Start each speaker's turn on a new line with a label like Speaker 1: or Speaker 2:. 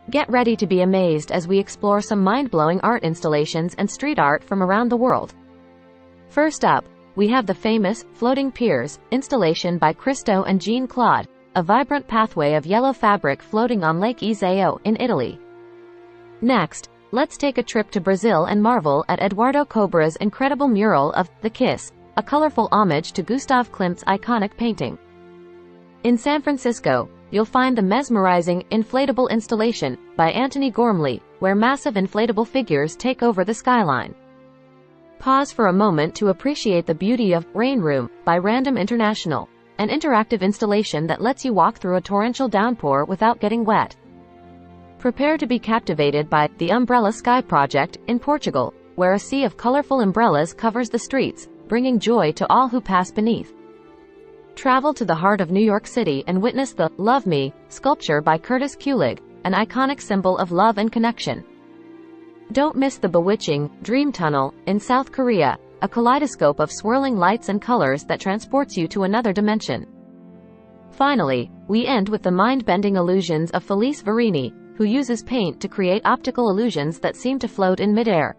Speaker 1: Get ready to be amazed as we explore some mind-blowing art installations and street art from around the world. First up, we have the famous Floating Piers installation by Christo and Jean-Claude, a vibrant pathway of yellow fabric floating on Lake Iseo in Italy. Next, let's take a trip to Brazil and marvel at Eduardo Cobra's incredible mural of The Kiss, a colorful homage to Gustav Klimt's iconic painting. In San Francisco, you'll find the mesmerizing inflatable installation by Antony Gormley, where massive inflatable figures take over the skyline. Pause for a moment to appreciate the beauty of Rain Room by Random International, an interactive installation that lets you walk through a torrential downpour without getting wet. Prepare to be captivated by the Umbrella Sky project in Portugal, where a sea of colorful umbrellas covers the streets, bringing joy to all who pass beneath. Travel to the heart of New York City and witness the Love Me sculpture by Curtis Kulig, an iconic symbol of love and connection. Don't miss the bewitching Dream Tunnel in South Korea, a kaleidoscope of swirling lights and colors that transports you to another dimension. Finally, we end with the mind-bending illusions of Felice Varini, who uses paint to create optical illusions that seem to float in midair.